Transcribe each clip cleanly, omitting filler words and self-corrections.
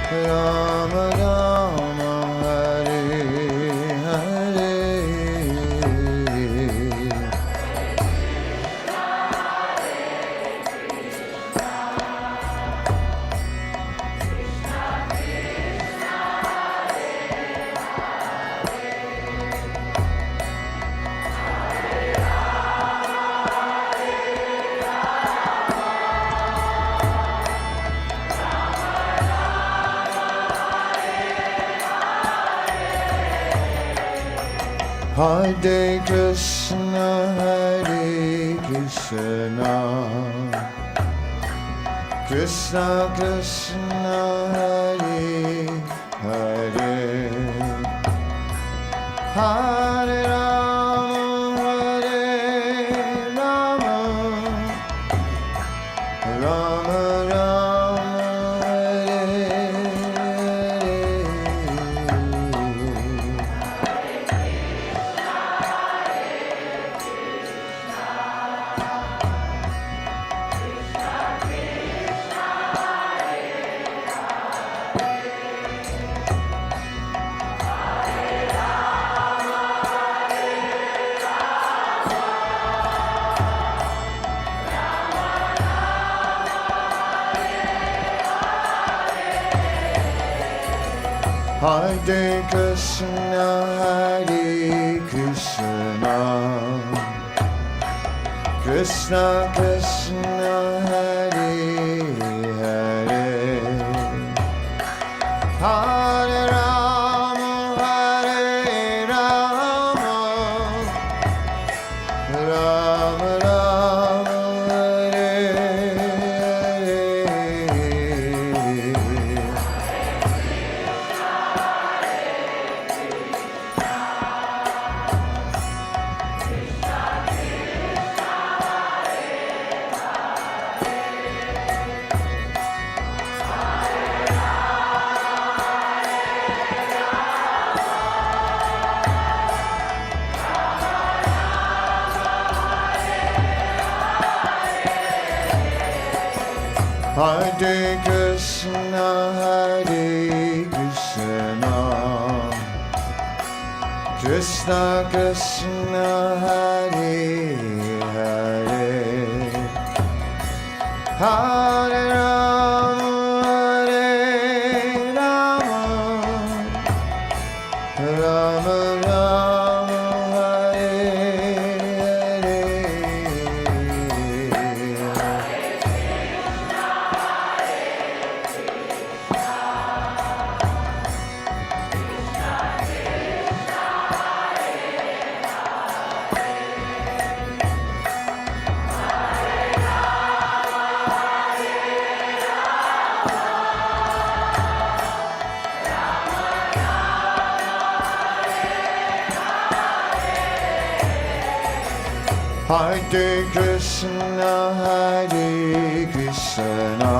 Rama Rama Hare Hare Hare Krishna, Hare Krishna, Krishna Krishna, Hare Hare, Hare Rama, Hare Rama, Rama Rama, Hare Hare. Hare Krishna, Hare Krishna, Krishna Krishna, Hare Hare, Hare Rama, Hare Rama, Rama Rama, Hare Hare. Hare Krishna, Hare Krishna, Krishna Krishna, Hare Hare, Hare Rama, Hare Rama, Rama Rama, Hare Hare. Hare Krishna, Hare Krishna,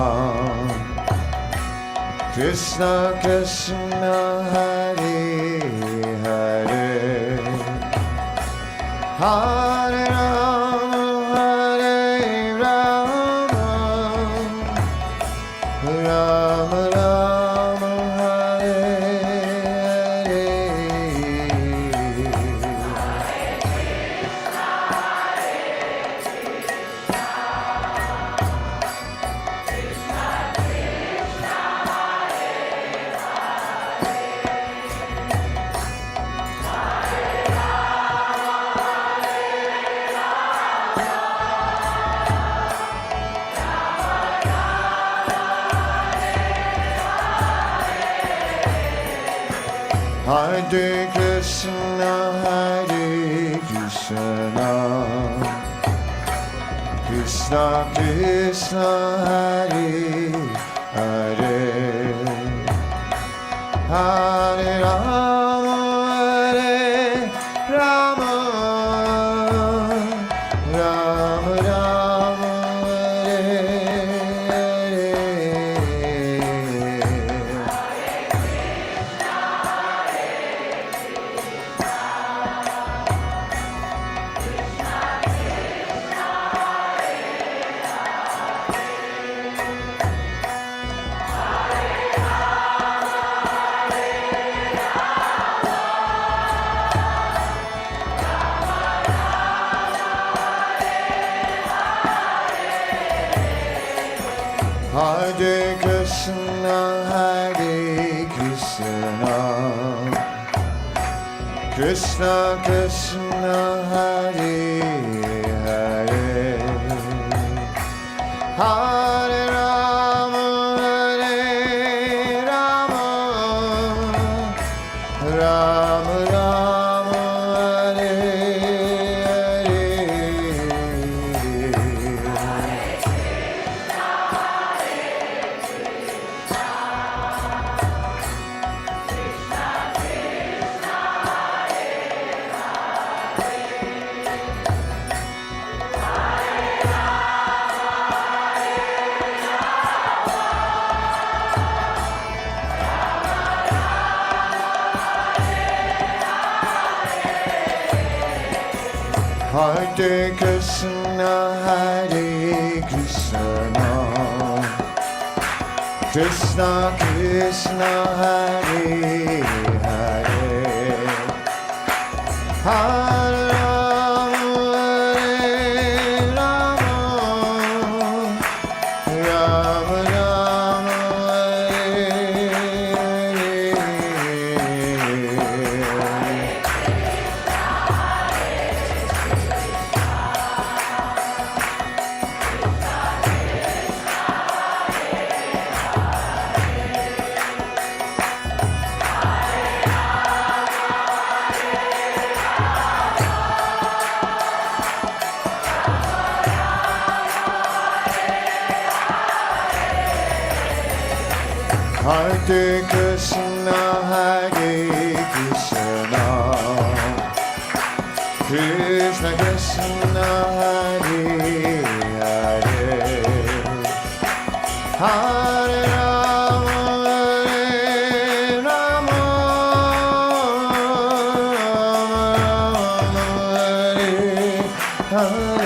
Krishna Krishna, Hare Hare, Hare Rama, Hare Rama, Rama Rama, Hare Hare. Hare Krishna, Hare Krishna, Krishna Krishna, Hare Hare, Hare Rama, Hare Rama, Rama Rama, Hare Hare. Hare Krishna, Hare Krishna, Krishna Krishna, Hare Hare, Hare Rama, Hare Rama, Rama Rama, Hare Hare Krishna, Hare Krishna, Krishna Krishna, Hare Hare, Hare Rama, Hare Rama, Rama Rama, Hare Krishna, Hare Krishna, Krishna Krishna, Hare Hare, Hare Rama, Hare Rama, Hare Hare.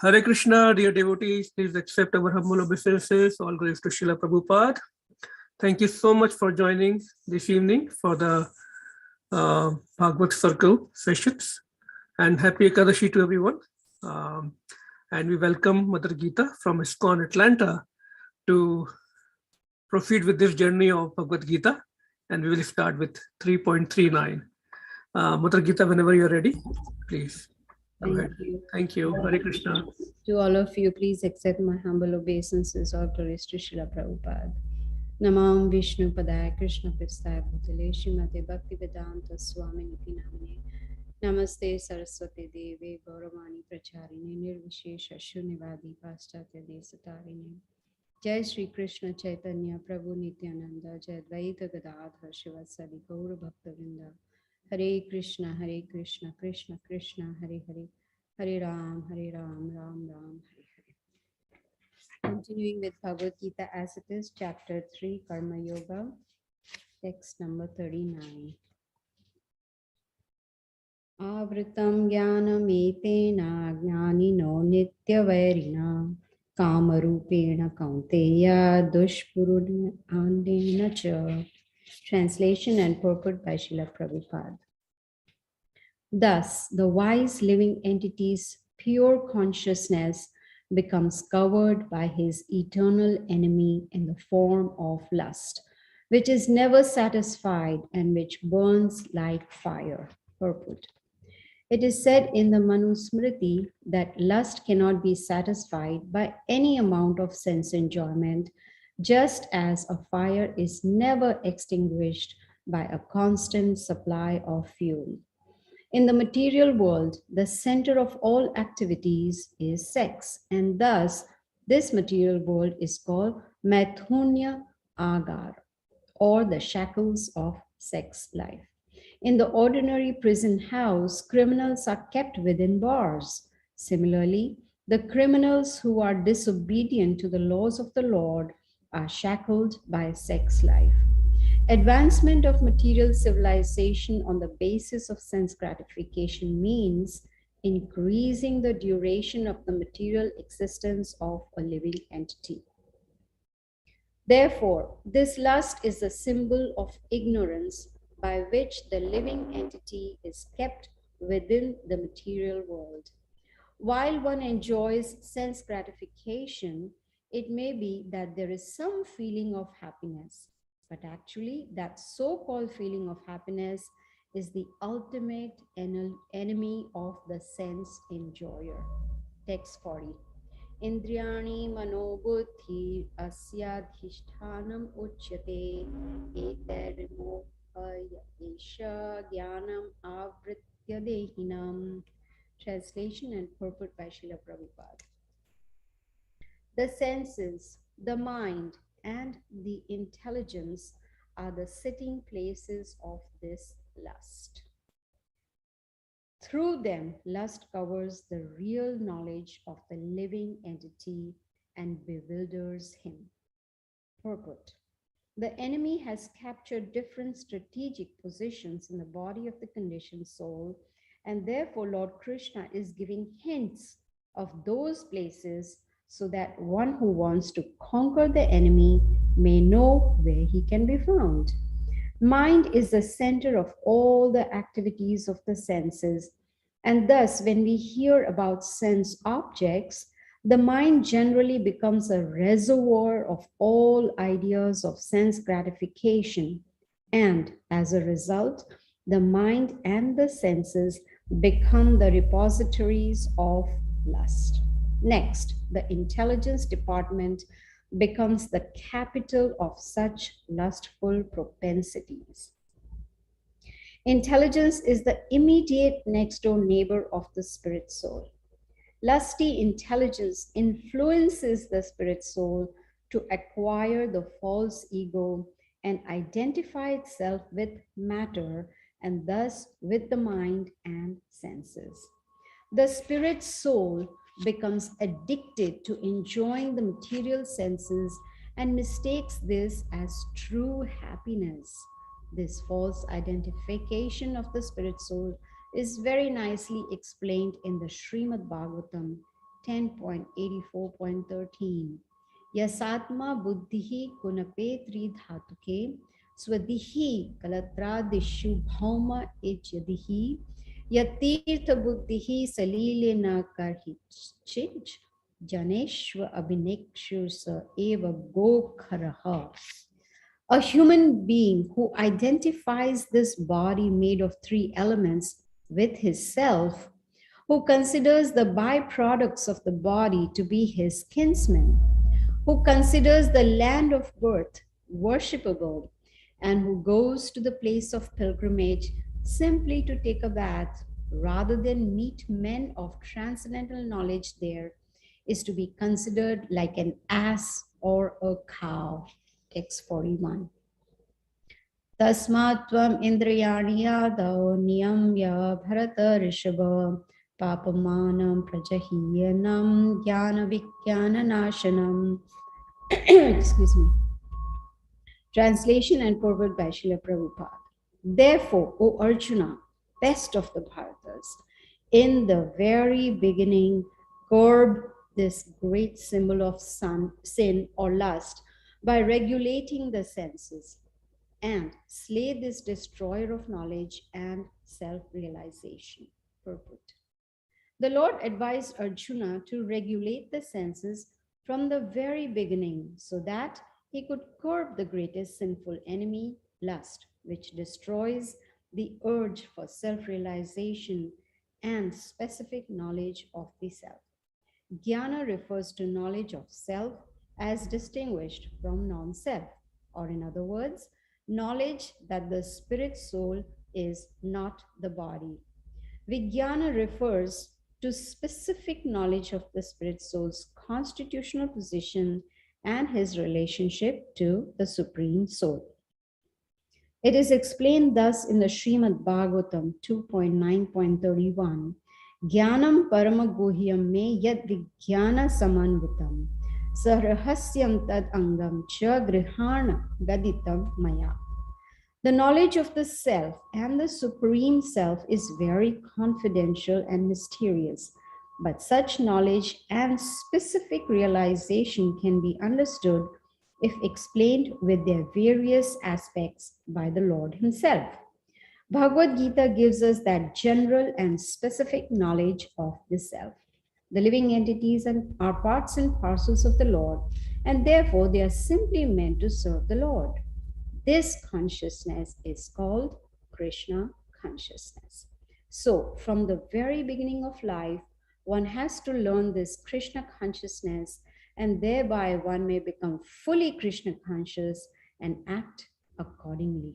Hare Krishna, dear devotees, please accept our humble obeisances. All grace to Srila Prabhupada. Thank you so much for joining this evening for the Bhagavad Circle sessions. And happy Ekadashi to everyone. And we welcome Mother Gita from ISKCON Atlanta to proceed with this journey of Bhagavad Gita. And we will start with 3.39. Mother Gita, whenever you're ready, please. Thank you. Thank you. Hare Krishna. To all of you, please accept my humble obeisances. All glories to Srila Prabhupada. Namam Vishnu Padaya Krishna Prasthaya Bhutale Srimate Bhakti Vedanta Swami Niti Namane Namaste Saraswati Devi Gauravani Pracharini Nirvishesha Shunivadi Paschatya Desatarine Jai Shri Krishna Chaitanya Prabhu Nityananda Jai Dvaita Gadadhar Shivasadi Gaura Bhaktavinda Hare Krishna Krishna Krishna Hare Hare Hare Ram Ram Ram Hare Hare. Continuing with Bhagavad Gita as it is, chapter 3, Karma Yoga, text number 39. Avritam jnanam etena jnanino nityavairina kamarupena kaunteya dushpurudandena cha. Translation and purport by Srila Prabhupada. Thus, the wise living entity's pure consciousness becomes covered by his eternal enemy in the form of lust, which is never satisfied and which burns like fire. Purport. It is said in the Manusmriti that lust cannot be satisfied by any amount of sense enjoyment, just as a fire is never extinguished by a constant supply of fuel. In the material world, the center of all activities is sex, and thus this material world is called Maithunya Agar, or the shackles of sex life. In the ordinary prison house, criminals are kept within bars. Similarly, The criminals who are disobedient to the laws of the Lord are shackled by a sex life. Advancement of material civilization on the basis of sense gratification means increasing the duration of the material existence of a living entity. Therefore, this lust is a symbol of ignorance by which the living entity is kept within the material world. While one enjoys sense gratification, it may be that there is some feeling of happiness, but actually that so-called feeling of happiness is the ultimate enemy of the sense enjoyer. Text 40. Indriyani manobuddhi asyadhishtanam uchyate etarimohaya esha jnanam avritya dehinam. Translation and purport by Srila Prabhupada. The senses, the mind, and the intelligence are the sitting places of this lust. Through them, lust covers the real knowledge of the living entity and bewilders him. Purport. The enemy has captured different strategic positions in the body of the conditioned soul, and therefore Lord Krishna is giving hints of those places so that one who wants to conquer the enemy may know where he can be found. Mind is the center of all the activities of the senses, and thus when we hear about sense objects, the mind generally becomes a reservoir of all ideas of sense gratification, and as a result, the mind and the senses become the repositories of lust. Next, the intelligence department becomes the capital of such lustful propensities. Intelligence is the immediate next door neighbor of the spirit soul. Lusty intelligence influences the spirit soul to acquire the false ego and identify itself with matter and thus with the mind and senses. The spirit soul becomes addicted to enjoying the material senses and mistakes this as true happiness. This false identification of the spirit soul is very nicely explained in the Srimad Bhagavatam 10.84.13. Yasatma buddhihi kunape tridhatuke swadihi kalatradishu bhauma ejyadihi yatirtha buddhihi salilena karhichij janeshva abhinekshursa eva gokharaha. A human being who identifies this body made of three elements with his self, who considers the byproducts of the body to be his kinsmen, who considers the land of birth worshipable, and who goes to the place of pilgrimage simply to take a bath rather than meet men of transcendental knowledge there, is to be considered like an ass or a cow. Text 41. Tasmatvam indriyani yadav niyamya bharata rishabha papamanam prajahiyanam jnana vikyana nashanam. Excuse me. Translation and forward by Srila Prabhupada. Therefore, O Arjuna, best of the Bharatas, in the very beginning, curb this great symbol of sin or lust by regulating the senses, and slay this destroyer of knowledge and self-realization. Purport. The Lord advised Arjuna to regulate the senses from the very beginning so that he could curb the greatest sinful enemy, lust, which destroys the urge for self-realization and specific knowledge of the self. Jnana refers to knowledge of self as distinguished from non-self, or in other words, knowledge that the spirit soul is not the body. Vijnana refers to specific knowledge of the spirit soul's constitutional position and his relationship to the Supreme Soul. It is explained thus in the Srimad Bhagavatam 2.9.31. Jnanam paramaguhyam me yad vijnana samanvitam sarhasyam tad angam cha grihana gaditam maya. The knowledge of the self and the supreme self is very confidential and mysterious, but such knowledge and specific realization can be understood if explained with their various aspects by the Lord Himself. Bhagavad-Gita gives us that general and specific knowledge of the self. The living entities are parts and parcels of the Lord, and therefore they are simply meant to serve the Lord. This consciousness is called Krishna consciousness. So, from the very beginning of life, one has to learn this Krishna consciousness, and thereby one may become fully Krishna conscious and act accordingly.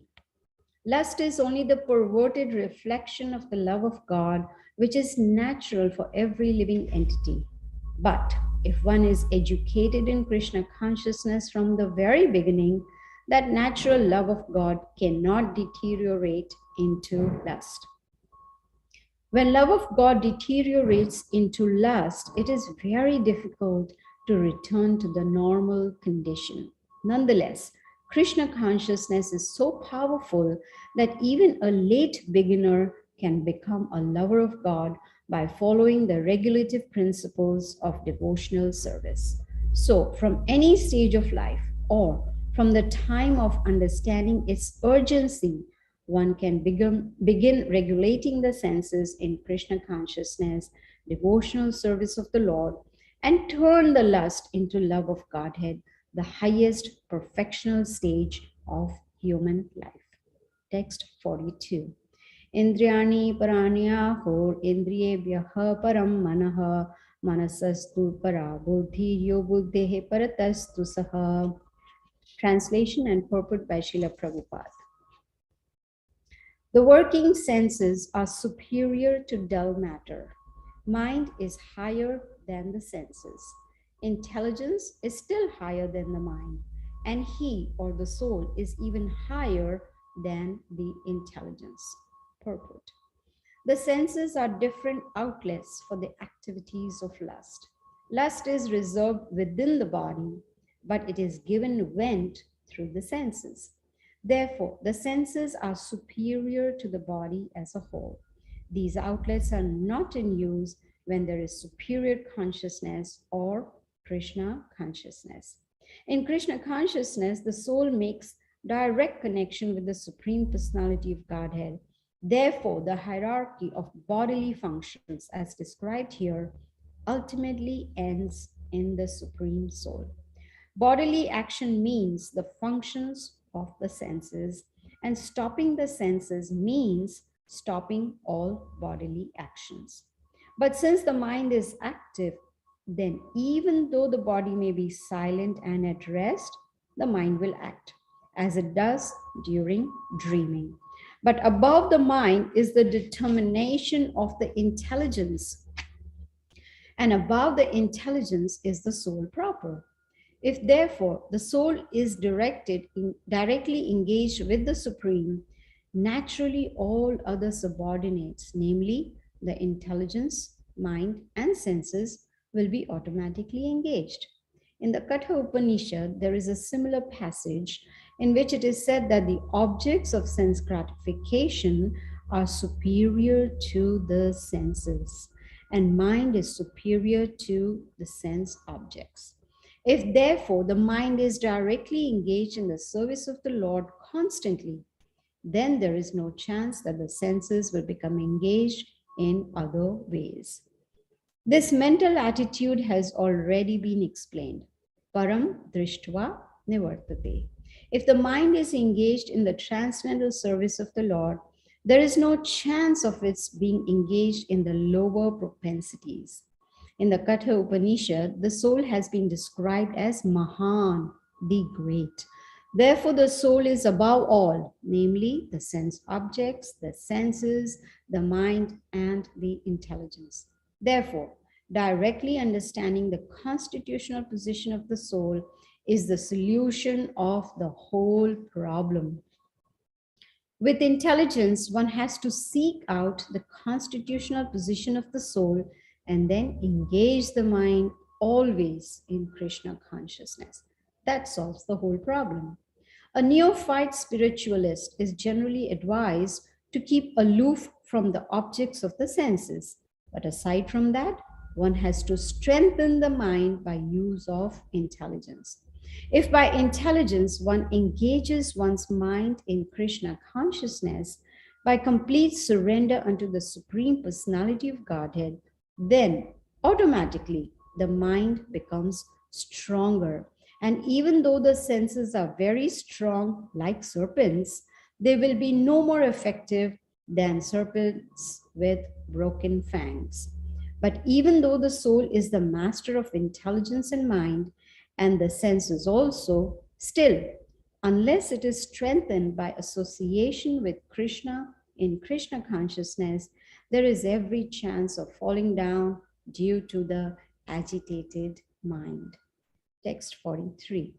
Lust is only the perverted reflection of the love of God, which is natural for every living entity. But if one is educated in Krishna consciousness from the very beginning, that natural love of God cannot deteriorate into lust. When love of God deteriorates into lust, it is very difficult to return to the normal condition. Nonetheless, Krishna consciousness is so powerful that even a late beginner can become a lover of God by following the regulative principles of devotional service. So, from any stage of life or from the time of understanding its urgency, one can begin regulating the senses in Krishna consciousness, devotional service of the Lord, and turn the lust into love of Godhead, the highest perfectional stage of human life. Text 42. Indriyani paranyahor indriyebhyaha param manaha manasastu para buddhi yo buddhehe paratastu saha. Translation and purport by Srila Prabhupada. The working senses are superior to dull matter. Mind is higher than the senses. Intelligence is still higher than the mind, and he or the soul is even higher than the intelligence. Purport. The senses are different outlets for the activities of lust. Lust is reserved within the body, but it is given vent through the senses. Therefore, the senses are superior to the body as a whole. These outlets are not in use when there is superior consciousness or Krishna consciousness. In Krishna consciousness, the soul makes direct connection with the Supreme Personality of Godhead. Therefore, the hierarchy of bodily functions as described here ultimately ends in the Supreme Soul. Bodily action means the functions of the senses, and stopping the senses means stopping all bodily actions. But since the mind is active, then even though the body may be silent and at rest, the mind will act, as it does during dreaming. But above the mind is the determination of the intelligence, and above the intelligence is the soul proper. If therefore the soul is directly engaged with the Supreme, naturally all other subordinates, namely the intelligence, mind, and senses, will be automatically engaged. In the Katha Upanishad, there is a similar passage in which it is said that the objects of sense gratification are superior to the senses, and mind is superior to the sense objects. If therefore the mind is directly engaged in the service of the Lord constantly, then there is no chance that the senses will become engaged in other ways. This mental attitude has already been explained. Param drishtva nivartate. If the mind is engaged in the transcendental service of the Lord, there is no chance of its being engaged in the lower propensities. In the Katha Upanishad, the soul has been described as Mahan, the great. Therefore, the soul is above all, namely the sense objects, the senses, the mind, and the intelligence. Therefore, directly understanding the constitutional position of the soul is the solution of the whole problem. With intelligence, one has to seek out the constitutional position of the soul and then engage the mind always in Krishna consciousness. That solves the whole problem. A neophyte spiritualist is generally advised to keep aloof from the objects of the senses. But aside from that, one has to strengthen the mind by use of intelligence. If by intelligence one engages one's mind in Krishna consciousness by complete surrender unto the Supreme Personality of Godhead, then automatically the mind becomes stronger. And even though the senses are very strong, like serpents, they will be no more effective than serpents with broken fangs. But even though the soul is the master of intelligence and mind, and the senses also, still, unless it is strengthened by association with Krishna in Krishna consciousness, there is every chance of falling down due to the agitated mind. Text 43.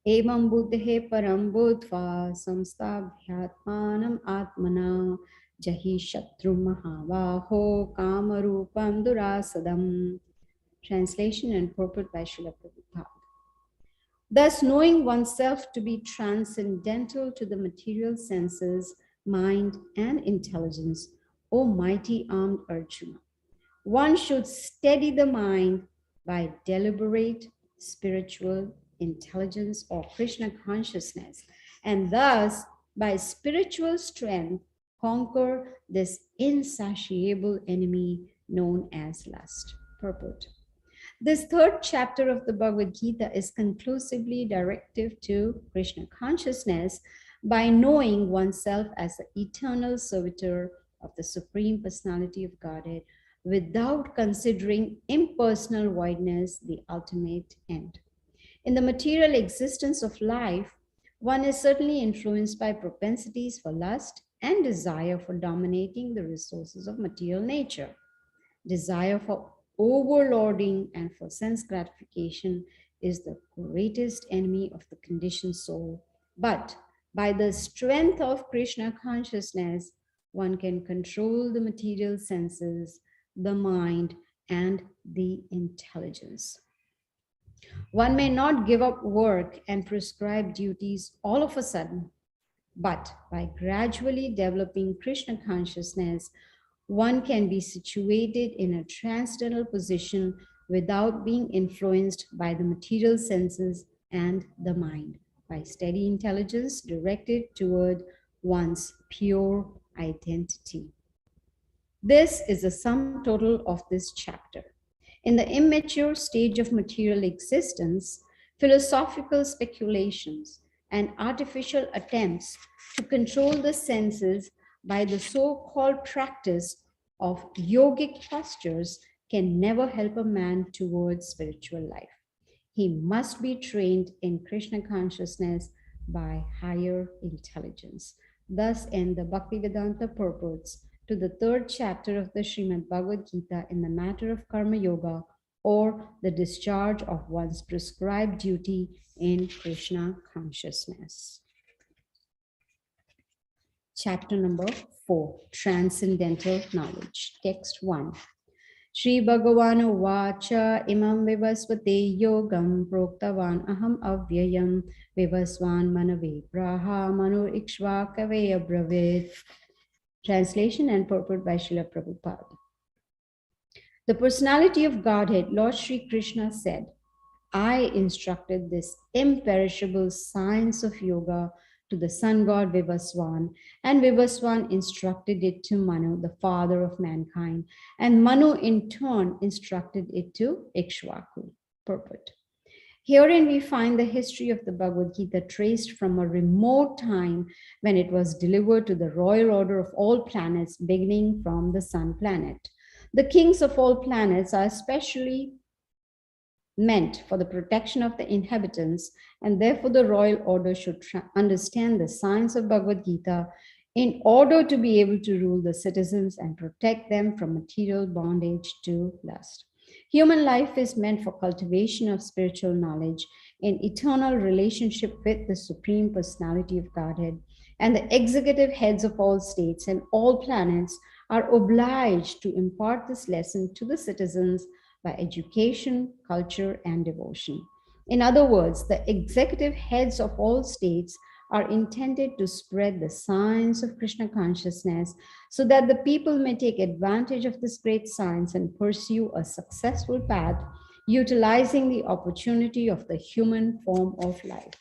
Evam buddhe param bodhva samstabhyatmanam atmana jahi shatru mahavaho kamarupam durasadam. Translation and purport by Srila Prabhupada. Thus, knowing oneself to be transcendental to the material senses, mind, and intelligence, O mighty armed Arjuna, one should steady the mind by deliberate spiritual intelligence or Krishna consciousness, and thus, by spiritual strength, conquer this insatiable enemy known as lust. Purport. This third chapter of the Bhagavad-Gita is conclusively directive to Krishna consciousness by knowing oneself as the eternal servitor of the Supreme Personality of Godhead without considering impersonal voidness the ultimate end. In the material existence of life, one is certainly influenced by propensities for lust and desire for dominating the resources of material nature. Desire for overlording and for sense gratification is the greatest enemy of the conditioned soul. But by the strength of Krishna consciousness, one can control the material senses, the mind, and the intelligence. One may not give up work and prescribed duties all of a sudden, but by gradually developing Krishna consciousness, one can be situated in a transcendental position without being influenced by the material senses and the mind, by steady intelligence directed toward one's pure identity. This is the sum total of this chapter. In the immature stage of material existence, philosophical speculations and artificial attempts to control the senses by the so-called practice of yogic postures can never help a man towards spiritual life. He must be trained in Krishna consciousness by higher intelligence. Thus end the Bhaktivedanta purports to the third chapter of the Srimad Bhagavad-Gita in the matter of Karma Yoga, or the discharge of one's prescribed duty in Krishna consciousness. Chapter number 4, Transcendental Knowledge. Text 1. Shri Bhagavan Vacha imam vivasvate yogam proktavan aham avyayam vivasvan manave praha manu ikshvakave abravit. Translation and purport by Srila Prabhupada. The personality of Godhead, Lord Shri Krishna said, I instructed this imperishable science of yoga to the sun god Vivaswan, and Vivaswan instructed it to Manu, the father of mankind, and Manu in turn instructed it to Ikshvaku. Purport. Herein we find the history of the Bhagavad Gita traced from a remote time when it was delivered to the royal order of all planets, beginning from the sun planet. The kings of all planets are especially meant for the protection of the inhabitants, and therefore the royal order should understand the science of Bhagavad Gita in order to be able to rule the citizens and protect them from material bondage to lust. Human life is meant for cultivation of spiritual knowledge in eternal relationship with the Supreme Personality of Godhead. and the executive heads of all states and all planets are obliged to impart this lesson to the citizens by education, culture, and devotion. In other words, the executive heads of all states are intended to spread the science of Krishna consciousness so that the people may take advantage of this great science and pursue a successful path, utilizing the opportunity of the human form of life.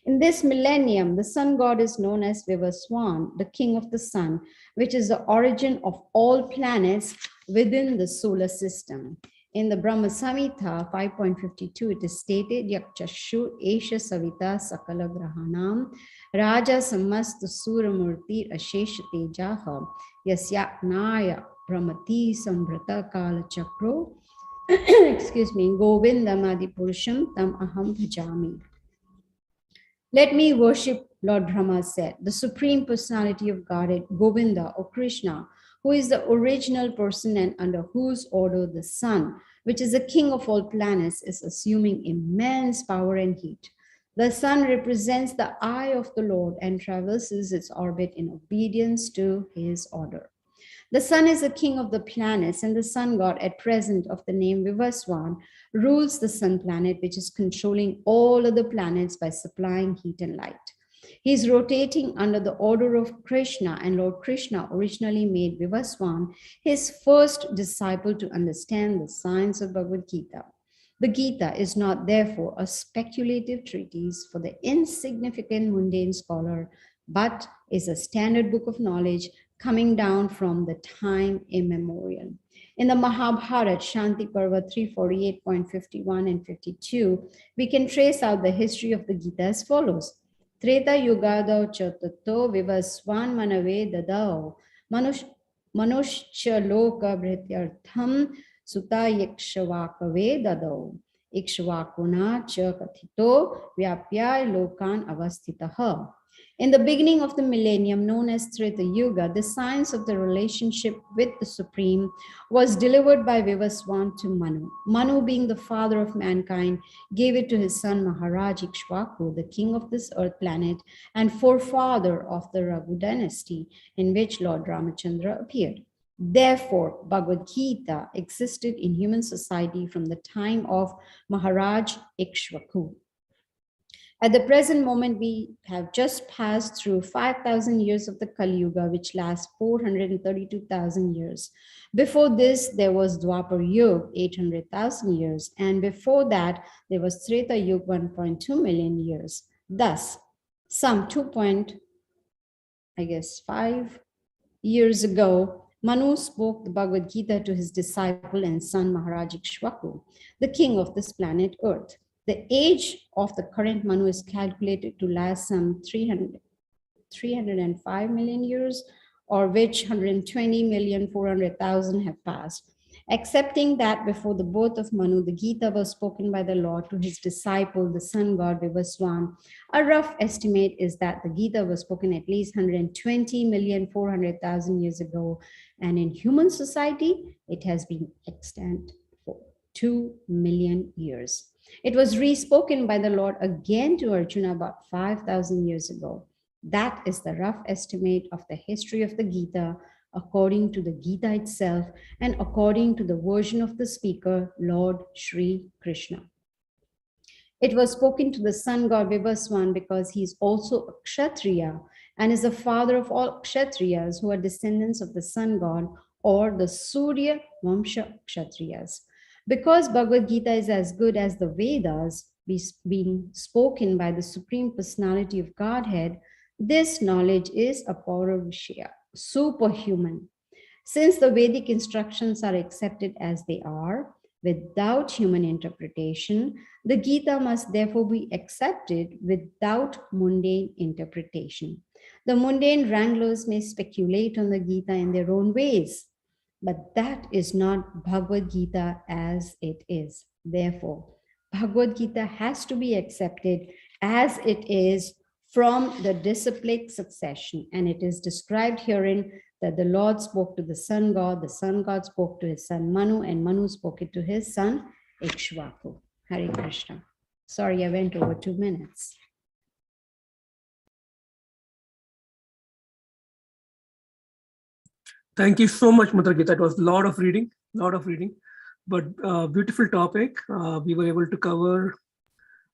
In this millennium, the sun god is known as Vivaswan, the king of the sun, which is the origin of all planets within the solar system. In the Brahma Samhita 5.52, it is stated, Yakchashu Esha Savita Sakala Grahanam Raja Samast Suramurti Asheshate Jaha Yasyaknaya Brahmati Sambrata Kala Chakro excuse me, Govindam Adi Purusham Tam Aham Bhajami. Let me worship, Lord Brahma said, the Supreme Personality of Godhead, Govinda or Krishna, who is the original person and under whose order the sun, which is the king of all planets, is assuming immense power and heat. The sun represents the eye of the Lord and traverses its orbit in obedience to his order. The sun is the king of the planets, and the sun god, at present of the name Vivaswan, rules the sun planet, which is controlling all other planets by supplying heat and light. He is rotating under the order of Krishna, and Lord Krishna originally made Vivaswan his first disciple to understand the science of Bhagavad-Gita. The Gita is not, therefore, a speculative treatise for the insignificant mundane scholar, but is a standard book of knowledge coming down from the time immemorial. In the Mahabharata, Shanti Parva 348.51 and 52, we can trace out the history of the Gita as follows. Treta Yugadao Chatato Vivaswan Manave Dadao Manushya Loka Bhrityartham Sutta Yakshvakave Dadao Ikshvakuna Cha Kathito Vyapya Lokan Avastitaha. In the beginning of the millennium, known as Treta Yuga, the science of the relationship with the Supreme was delivered by Vivaswan to Manu. Manu, being the father of mankind, gave it to his son Maharaj Ikshvaku, the king of this earth planet and forefather of the Raghu dynasty, in which Lord Ramachandra appeared. Therefore, Bhagavad Gita existed in human society from the time of Maharaj Ikshvaku. At the present moment, we have just passed through 5,000 years of the Kali Yuga, which lasts 432,000 years. Before this, there was Dwapar Yuga, 800,000 years. And before that, there was Treta Yuga, 1.2 million years. Thus, some 5 years ago, Manu spoke the Bhagavad Gita to his disciple and son Maharaj Ikshvaku, the king of this planet Earth. The age of the current Manu is calculated to last some 305 million years, or which 120,400,000 have passed. Accepting that before the birth of Manu, the Gita was spoken by the Lord to his disciple, the sun god Vivaswan, a rough estimate is that the Gita was spoken at least 120,400,000 years ago, and in human society, it has been extant for 2 million years. It was re-spoken by the Lord again to Arjuna about 5,000 years ago. That is the rough estimate of the history of the Gita according to the Gita itself and according to the version of the speaker, Lord Shri Krishna. It was spoken to the sun god Vivaswan because he is also a Kshatriya and is the father of all Kshatriyas who are descendants of the sun god or the Surya Vamsha Kshatriyas. Because Bhagavad Gita is as good as the Vedas, being spoken by the Supreme Personality of Godhead, this knowledge is Aparavishya, superhuman. Since the Vedic instructions are accepted as they are, without human interpretation, the Gita must therefore be accepted without mundane interpretation. The mundane wranglers may speculate on the Gita in their own ways, but that is not Bhagavad Gita as it is. Therefore, Bhagavad Gita has to be accepted as it is from the disciplic succession. And it is described herein that the Lord spoke to the sun god spoke to his son Manu, and Manu spoke it to his son Ikshvaku. Hare Krishna. Sorry, I went over 2 minutes. Thank you so much, Mother Gita. It was a lot of reading, but beautiful topic. We were able to cover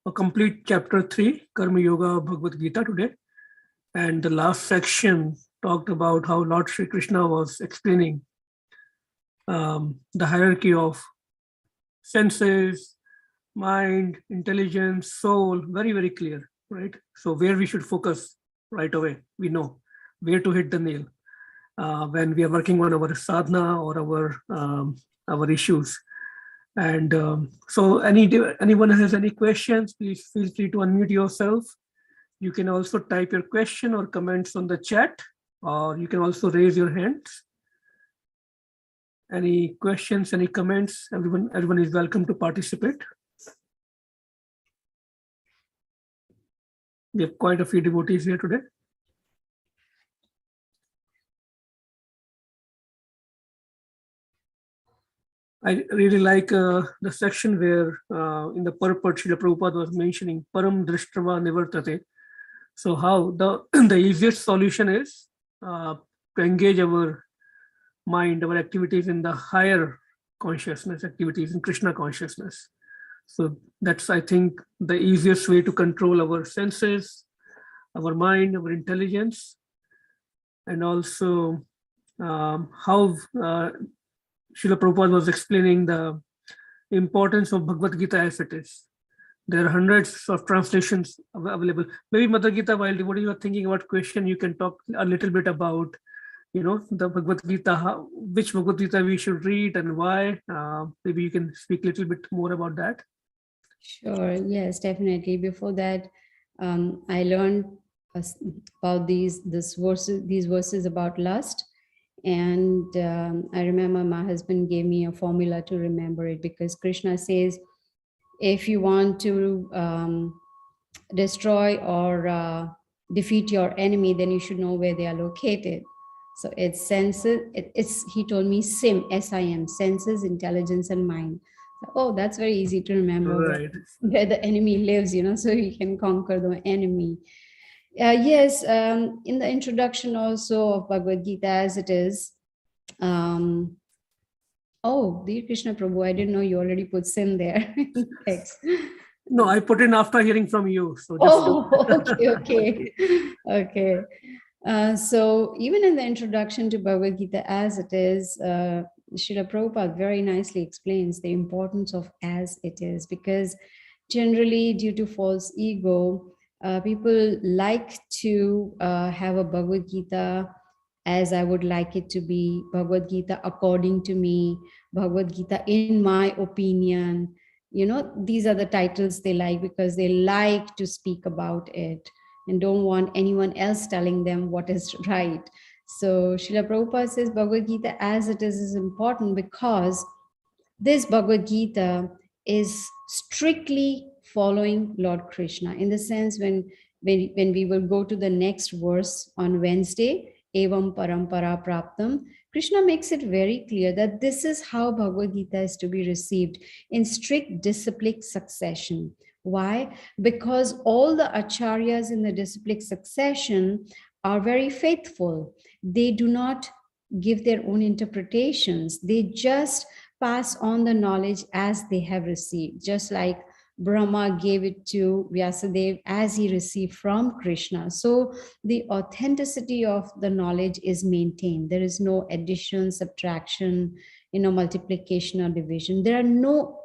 a complete chapter 3, Karma Yoga of Bhagavad-Gita today. And the last section talked about how Lord Sri Krishna was explaining the hierarchy of senses, mind, intelligence, soul, very, very clear, right? So where we should focus right away, we know where to hit the nail when we are working on our sadhana or our issues. And so anyone has any questions, please feel free to unmute yourself. You can also type your question or comments on the chat, or you can also raise your hands. Any questions, any comments? Everyone is welcome to participate. We have quite a few devotees here today. I really like the section where in the purport Srila Prabhupada was mentioning Param Drishtava Nivartate. So how the easiest solution is to engage our mind, our activities in the higher consciousness, activities in Krishna consciousness. So that's, I think, the easiest way to control our senses, our mind, our intelligence, and also how Srila Prabhupada was explaining the importance of Bhagavad-Gita as it is. There are hundreds of translations available. Maybe Mother Gita, while you are thinking about question, you can talk a little bit about, the Bhagavad-Gita, which Bhagavad-Gita we should read and why. Maybe you can speak a little bit more about that. Sure, yes, definitely. Before that, I learned about these verses about lust. And I remember my husband gave me a formula to remember it, because Krishna says, if you want to destroy or defeat your enemy, then you should know where they are located. So it's senses, he told me SIM, S-I-M, senses, intelligence, and mind. Oh, that's very easy to remember, Right. where the enemy lives, so you can conquer the enemy. Yes, in the introduction also of Bhagavad Gita as it is, oh, dear Krishna Prabhu, I didn't know you already put sin there. Thanks. No, I put in after hearing from you. So just okay. So even in the introduction to Bhagavad Gita as it is, Srila Prabhupada very nicely explains the importance of as it is, because generally due to false ego, people like to have a Bhagavad Gita as I would like it to be, Bhagavad Gita according to me, Bhagavad Gita in my opinion. These are the titles they like because they like to speak about it and don't want anyone else telling them what is right. So Srila Prabhupada says Bhagavad Gita as it is important because this Bhagavad Gita is strictly following Lord Krishna, in the sense when we will go to the next verse on Wednesday, Evam Parampara Praptam, Krishna makes it very clear that this is how Bhagavad Gita is to be received, in strict disciplic succession. Why? Because all the acharyas in the disciplic succession are very faithful. They do not give their own interpretations. They just pass on the knowledge as they have received, just like Brahma gave it to Vyasadeva as he received from Krishna. So the authenticity of the knowledge is maintained. There is no addition, subtraction, multiplication or division. There are no,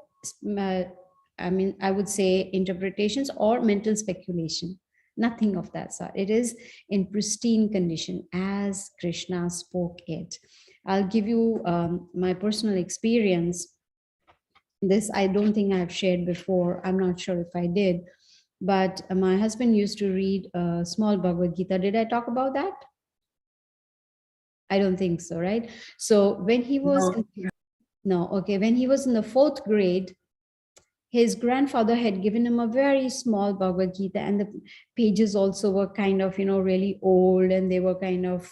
I would say, interpretations or mental speculation. Nothing of that sort. It is in pristine condition as Krishna spoke it. I'll give you my personal experience. This I don't think I've shared before. I'm not sure if I did, but my husband used to read a small Bhagavad Gita. Did I talk about that? I don't think so, right? So when he was when he was in the 4th grade, his grandfather had given him a very small Bhagavad Gita, and the pages also were kind of, really old, and they were kind of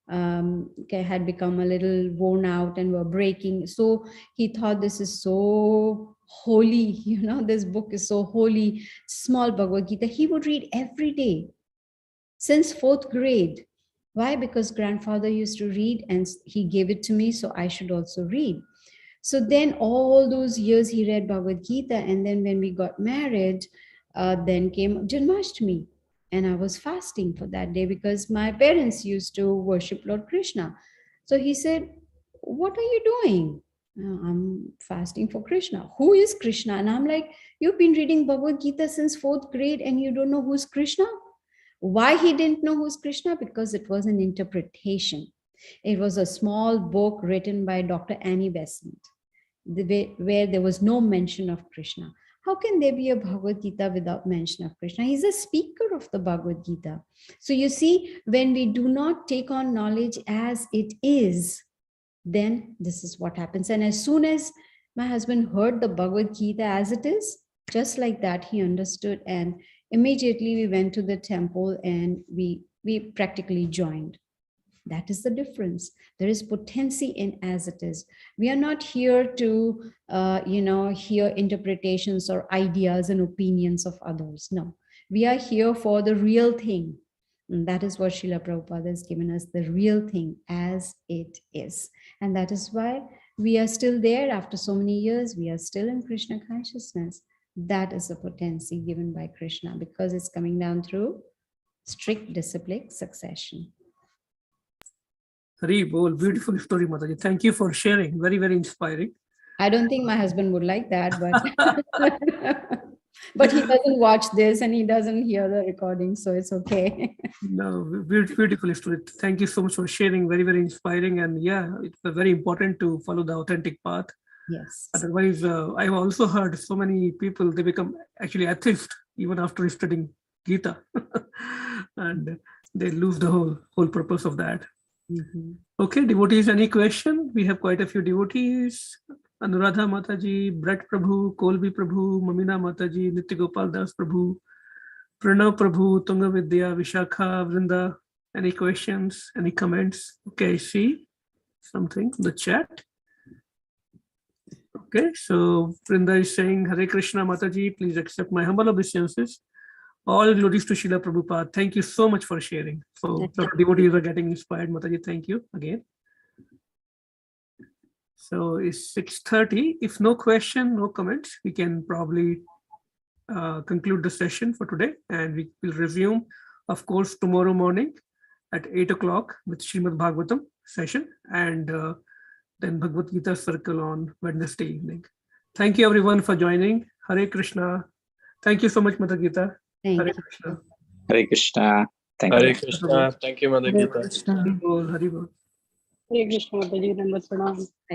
had become a little worn out and were breaking. So he thought, this is so holy, this book is so holy, small Bhagavad Gita. He would read every day since 4th grade. Why? Because grandfather used to read and he gave it to me, so I should also read. So then all those years he read Bhagavad Gita, and then when we got married, then came Janmashtami, and I was fasting for that day because my parents used to worship Lord Krishna. So he said, "What are you doing?" I'm fasting for Krishna. Who is Krishna? And I'm like, you've been reading Bhagavad Gita since 4th grade and you don't know who's Krishna? Why he didn't know who's Krishna? Because it was an interpretation. It was a small book written by Dr. Annie Besant, where there was no mention of Krishna. How can there be a Bhagavad Gita without mention of Krishna? He's a speaker of the Bhagavad Gita. So you see, when we do not take on knowledge as it is, then this is what happens. And as soon as my husband heard the Bhagavad Gita as it is, just like that, he understood. And immediately we went to the temple and we practically joined. That is the difference. There is potency in as it is. We are not here to, hear interpretations or ideas and opinions of others. No, we are here for the real thing. And that is what Srila Prabhupada has given us, the real thing as it is. And that is why we are still there after so many years. We are still in Krishna consciousness. That is the potency given by Krishna, because it's coming down through strict disciplic succession. Hari Bol, beautiful story, Mataji. Thank you for sharing. Very, very inspiring. I don't think my husband would like that, but but he doesn't watch this and he doesn't hear the recording, so it's okay. No, beautiful story. Thank you so much for sharing. Very, very inspiring. And yeah, it's very important to follow the authentic path. Yes. Otherwise, I've also heard so many people, they become actually atheists even after studying Gita. And they lose the whole purpose of that. Mm-hmm. Okay, devotees, any question? We have quite a few devotees. Anuradha Mataji, Brett Prabhu, Kolbi Prabhu, Mamina Mataji, Nitya Gopal Das Prabhu, Pranav Prabhu, Tunga Vidya, Vishakha, Vrinda. Any questions? Any comments? Okay, I see something in the chat. Okay, so Vrinda is saying, Hare Krishna Mataji, please accept my humble obeisances. All glories to Srila Prabhupada. Thank you so much for sharing. So the devotees are getting inspired. Mataji, thank you again. So it's 6:30. If no question, no comments, we can probably conclude the session for today, and we will resume, of course, tomorrow morning at 8 o'clock with Srimad Bhagavatam session, and then Bhagavad Gita circle on Wednesday evening. Thank you everyone for joining. Hare Krishna. Thank you so much, Mother Gita. Hare Krishna. Hare Krishna. Thank Hare you. Krishna. Thank you, Mother Gita. Hari Bol, Hari Bol. Hare Krishna, Mataji, Namaste.